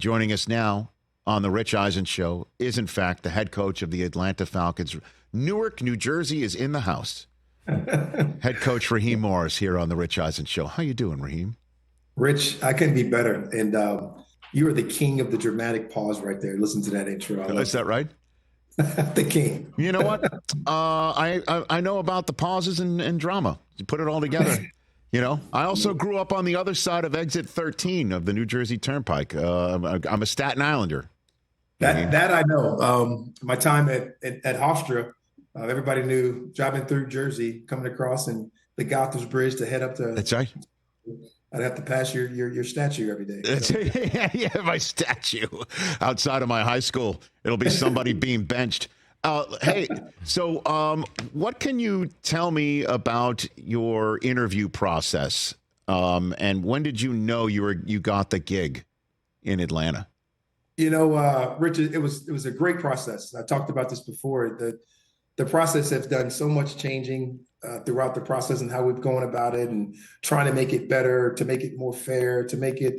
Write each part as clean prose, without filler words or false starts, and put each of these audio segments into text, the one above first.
Joining us now on the Rich Eisen Show is, in fact, the head coach of the Atlanta Falcons. Newark, New Jersey is in the house. Head coach Raheem Morris here on the Rich Eisen Show. How you doing, Raheem? Rich, I couldn't be better. And you are the king of the dramatic pause right there. Listen to that intro. Is that right? The king. You know what? I know about the pauses and drama. You put it all together. You know, I also grew up on the other side of exit 13 of the New Jersey Turnpike. I'm a Staten Islander. That I know. My time at Hofstra, everybody knew driving through Jersey, coming across and the Gotham's Bridge to head up to. That's right. I'd have to pass your statue every day. So. Yeah, my statue outside of my high school. It'll be somebody being benched. Hey, so what can you tell me about your interview process? And when did you know you got the gig in Atlanta? You know, Richard, it was a great process. I talked about this before. The process has done so much changing throughout the process and how we've gone about it and trying to make it better, to make it more fair, to make it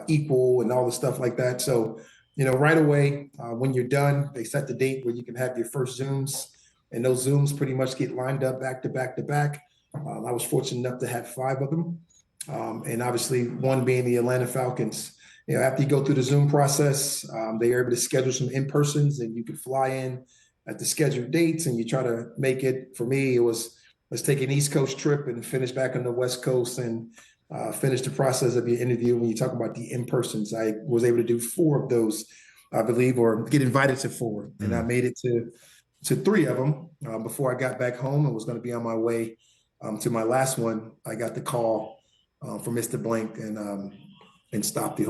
equal and all the stuff like that. So, you know, right away, when you're done, they set the date where you can have your first Zooms, and those Zooms pretty much get lined up back to back to back. I was fortunate enough to have 5 of them, and obviously one being the Atlanta Falcons. You know, after you go through the Zoom process, they are able to schedule some in-persons, and you could fly in at the scheduled dates, and you try to make it. For me, it was let's take an East Coast trip and finish back on the West Coast and finish the process of your interview. When you talk about the in-persons, I was able to do 4 of those, I believe, or get invited to 4. And I made it to 3 of them before I got back home and was going to be on my way to my last one. I got the call from Mr. Blank and stopped the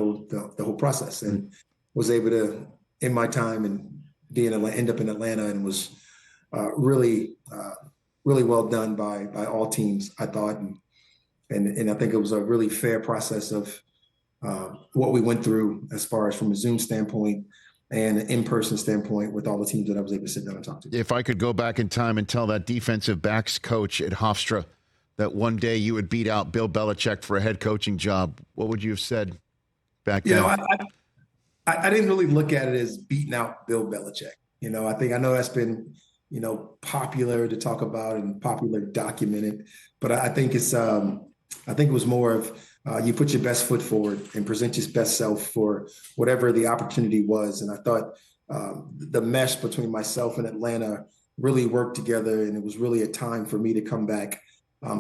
whole process and was able to, in my time and end up in Atlanta, and was really well done by all teams, I thought. And I think it was a really fair process of what we went through as far as from a Zoom standpoint and an in-person standpoint with all the teams that I was able to sit down and talk to. If I could go back in time and tell that defensive backs coach at Hofstra that one day you would beat out Bill Belichick for a head coaching job, what would you have said back then? You know, I didn't really look at it as beating out Bill Belichick. You know, I know that's been, you know, popular to talk about and popular documented, but I think it was more of you put your best foot forward and present your best self for whatever the opportunity was. And I thought the mesh between myself and Atlanta really worked together, and it was really a time for me to come back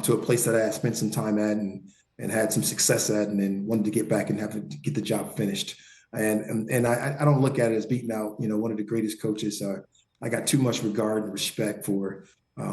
to a place that I had spent some time at and had some success at, and then wanted to get back and have to get the job finished. And I don't look at it as beating out, you know, one of the greatest coaches. I got too much regard and respect for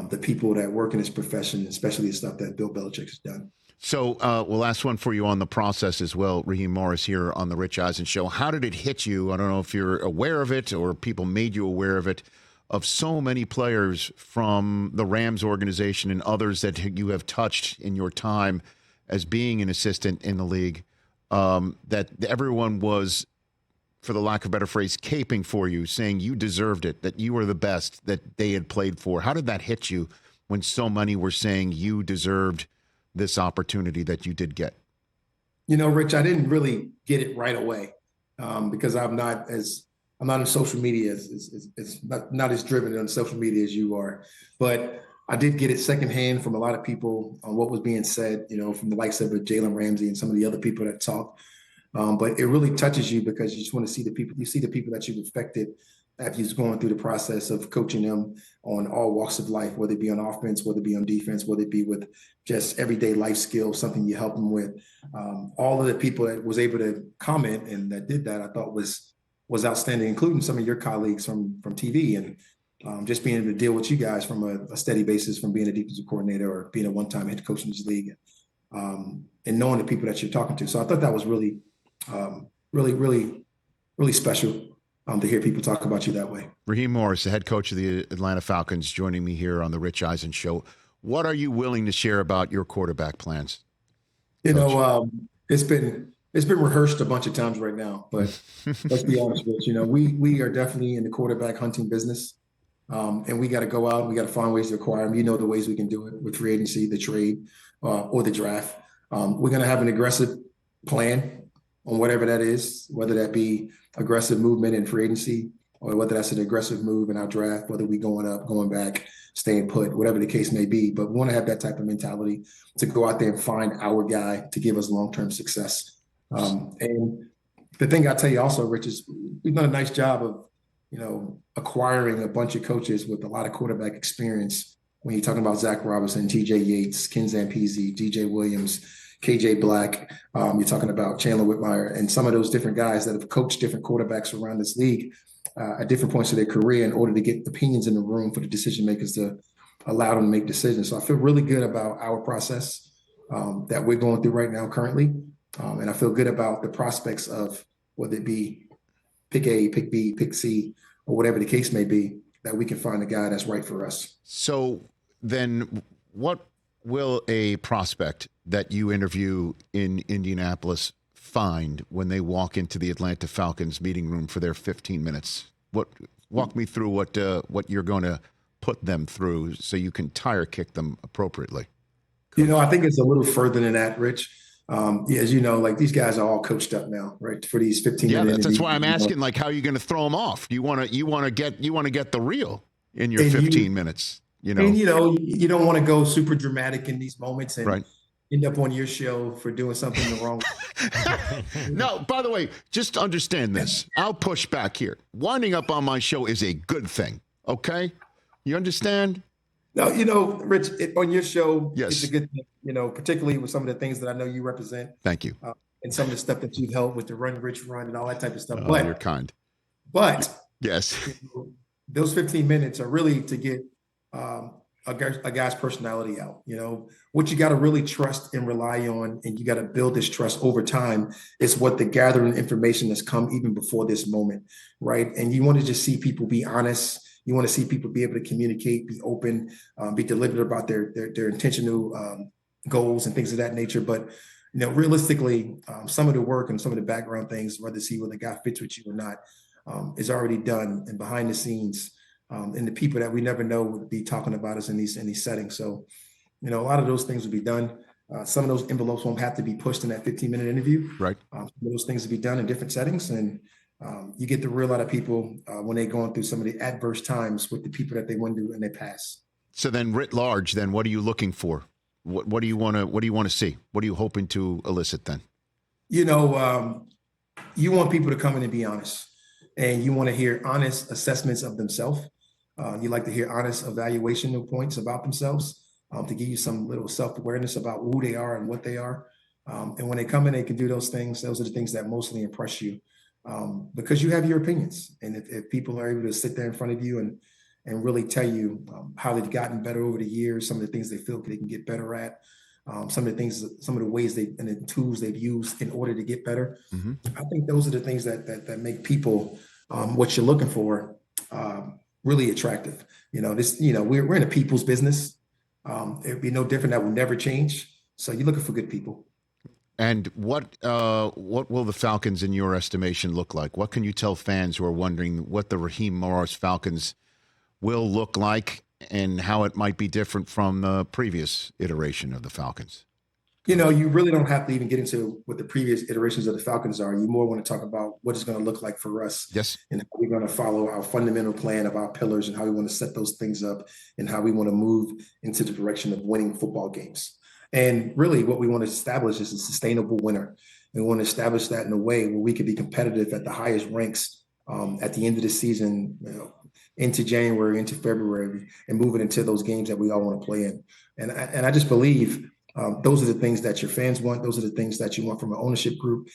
the people that work in this profession, especially the stuff that Bill Belichick has done. So, last one for you on the process as well, Raheem Morris here on the Rich Eisen Show. How did it hit you? I don't know if you're aware of it or people made you aware of it, of so many players from the Rams organization and others that you have touched in your time as being an assistant in the league, that everyone was, for the lack of a better phrase, caping for you, saying you deserved it, that you were the best that they had played for. How did that hit you when so many were saying you deserved this opportunity that you did get? You know, Rich, I didn't really get it right away because I'm not on social media as not as driven on social media as you are, but I did get it secondhand from a lot of people on what was being said, you know, from the likes of Jalen Ramsey and some of the other people that talk. But it really touches you because you just want to see the people. You see the people that you've affected after you're going through the process of coaching them on all walks of life, whether it be on offense, whether it be on defense, whether it be with just everyday life skills, something you help them with. All of the people that was able to comment and that did that, I thought was outstanding, including some of your colleagues from TV and just being able to deal with you guys from a steady basis, from being a defensive coordinator or being a one-time head coach in this league, and knowing the people that you're talking to. So I thought that was really special to hear people talk about you that way. Raheem Morris, the head coach of the Atlanta Falcons, joining me here on the Rich Eisen Show. What are you willing to share about your quarterback plans? You know, it's been rehearsed a bunch of times right now, but let's be honest with you. You know, we are definitely in the quarterback hunting business, and we got to go out. We got to find ways to acquire them. You know the ways we can do it with free agency, the trade, or the draft. We're going to have an aggressive plan. on whatever that is, whether that be aggressive movement in free agency or whether that's an aggressive move in our draft, whether we going up, going back, staying put, whatever the case may be. But we want to have that type of mentality to go out there and find our guy to give us long-term success. And the thing I tell you also, Rich, is we've done a nice job of, acquiring a bunch of coaches with a lot of quarterback experience. When you're talking about Zach Robinson, TJ Yates, Ken Zampese, DJ Williams, KJ Black, you're talking about Chandler Whitmire, and some of those different guys that have coached different quarterbacks around this league at different points of their career in order to get opinions in the room for the decision makers to allow them to make decisions. So I feel really good about our process that we're going through right now currently. And I feel good about the prospects of whether it be pick A, pick B, pick C, or whatever the case may be, that we can find a guy that's right for us. So then what will a prospect that you interview in Indianapolis find when they walk into the Atlanta Falcons meeting room for their 15 minutes? Walk me through what you're going to put them through so you can tire kick them appropriately. I think it's a little further than that, Rich. As you know, like these guys are all coached up now, right? For these 15 minutes. That's why I'm asking, like, how are you going to throw them off? You want to get the real in your 15 minutes, And you don't want to go super dramatic in these moments and right. End up on your show for doing something the wrong way. No, by the way, just understand this. I'll push back here. Winding up on my show is a good thing. Okay? You understand? No, Rich, on your show, yes. It's a good thing, particularly with some of the things that I know you represent. Thank you. And some of the stuff that you've helped with the Run Rich Run and all that type of stuff. But you're kind. But yes, those 15 minutes are really to get a guy's personality out. What you got to really trust and rely on, and you got to build this trust over time, is what the gathering information has come even before this moment, right? And you want to just see people be honest. You want to see people be able to communicate, be open, be deliberate about their intentional goals and things of that nature. But realistically, some of the work and some of the background things, whether the guy fits with you or not, is already done and behind the scenes. And the people that we never know would be talking about us in these settings. So, a lot of those things will be done. Some of those envelopes won't have to be pushed in that 15-minute interview. Right. Some of those things will be done in different settings, and you get the real out of people when they're going through some of the adverse times with the people that they went through in their past. So then, writ large, then what are you looking for? What do you want to see? What are you hoping to elicit then? You want people to come in and be honest, and you want to hear honest assessments of themselves. You like to hear honest evaluation of points about themselves to give you some little self-awareness about who they are and what they are. And when they come in, they can do those things. Those are the things that mostly impress you because you have your opinions. And if people are able to sit there in front of you and really tell you how they've gotten better over the years, some of the things they feel they can get better at, some of the ways and the tools they've used in order to get better. Mm-hmm. I think those are the things that make people what you're looking for really attractive. We're in a people's business. It'd be no different. That will never change. So you're looking for good people. And what will the Falcons, in your estimation, look like? What can you tell fans who are wondering what the Raheem Morris Falcons will look like and how it might be different from the previous iteration of the Falcons? You really don't have to even get into what the previous iterations of the Falcons are. You more want to talk about what it's going to look like for us. Yes. And how we're going to follow our fundamental plan of our pillars and how we want to set those things up and how we want to move into the direction of winning football games. And really what we want to establish is a sustainable winner. And we want to establish that in a way where we could be competitive at the highest ranks at the end of the season, into January, into February, and moving into those games that we all want to play in. And I just believe those are the things that your fans want. Those are the things that you want from an ownership group.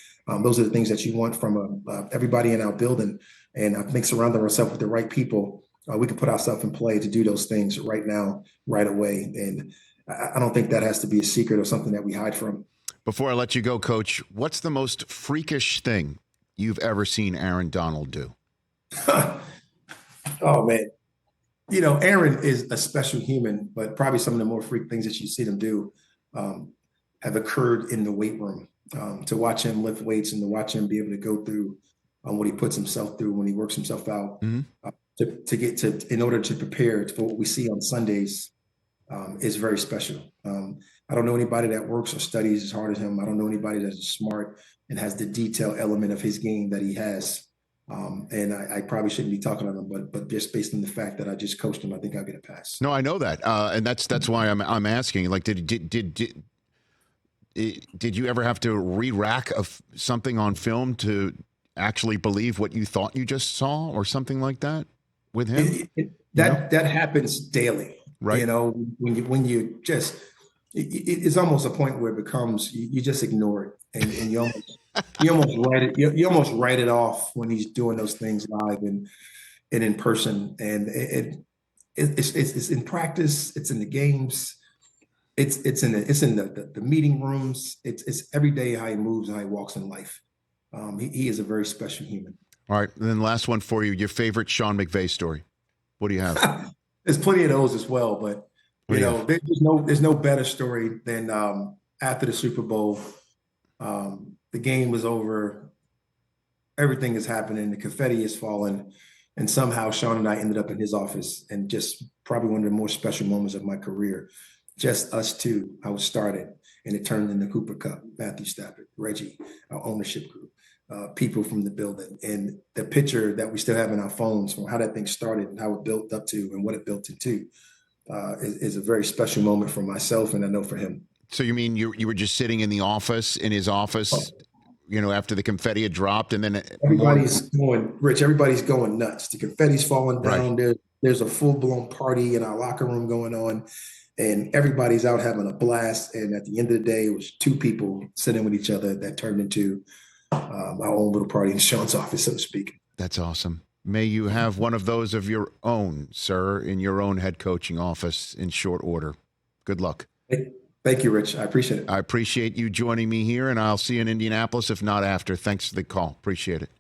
Those are the things that you want from everybody in our building. And I think surrounding ourselves with the right people, we can put ourselves in play to do those things right now, right away. And I don't think that has to be a secret or something that we hide from. Before I let you go, Coach, what's the most freakish thing you've ever seen Aaron Donald do? Oh, man. Aaron is a special human, but probably some of the more freak things that you see them do have occurred in the weight room. To watch him lift weights and to watch him be able to go through what he puts himself through when he works himself out, in order to prepare for what we see on Sundays is very special. I don't know anybody that works or studies as hard as him. I don't know anybody that's smart and has the detail element of his game that he has. And I probably shouldn't be talking on him, but just based on the fact that I just coached him, I think I'll get a pass. No, I know that, and that's why I'm asking. Like, did you ever have to re-rack of something on film to actually believe what you thought you just saw, or something like that with him? That happens daily, right? When you just it's almost a point where it becomes you just ignore it, and you almost write it off when he's doing those things live and in person, and it's in practice, it's in the games. It's in the meeting rooms. It's every day how he moves and how he walks in life. He is a very special human. All right, and then last one for you. Your favorite Sean McVay story. What do you have? There's plenty of those as well, but there's no better story than after the Super Bowl. The game was over. Everything is happening. The confetti is falling, and somehow Sean and I ended up in his office, and just probably one of the more special moments of my career. Just us two. I was started, and it turned into Cooper Kupp, Matthew Stafford, Reggie, our ownership group, people from the building, and the picture that we still have in our phones from how that thing started and how it built up to and what it built into is a very special moment for myself, and I know for him. So you mean you were just sitting in his office, after the confetti had dropped, and then everybody's going nuts. The confetti's falling down. Right. There's a full-blown party in our locker room going on. And everybody's out having a blast. And at the end of the day, it was two people sitting with each other that turned into our own little party in Sean's office, so to speak. That's awesome. May you have one of those of your own, sir, in your own head coaching office in short order. Good luck. Thank you, Rich. I appreciate it. I appreciate you joining me here, and I'll see you in Indianapolis, if not after. Thanks for the call. Appreciate it.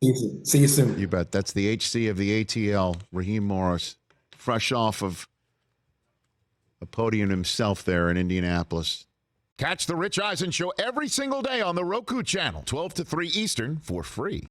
See you soon. You bet. That's the HC of the ATL, Raheem Morris, fresh off of a podium himself there in Indianapolis. Catch the Rich Eisen Show every single day on the Roku channel, 12 to 3 Eastern, for free.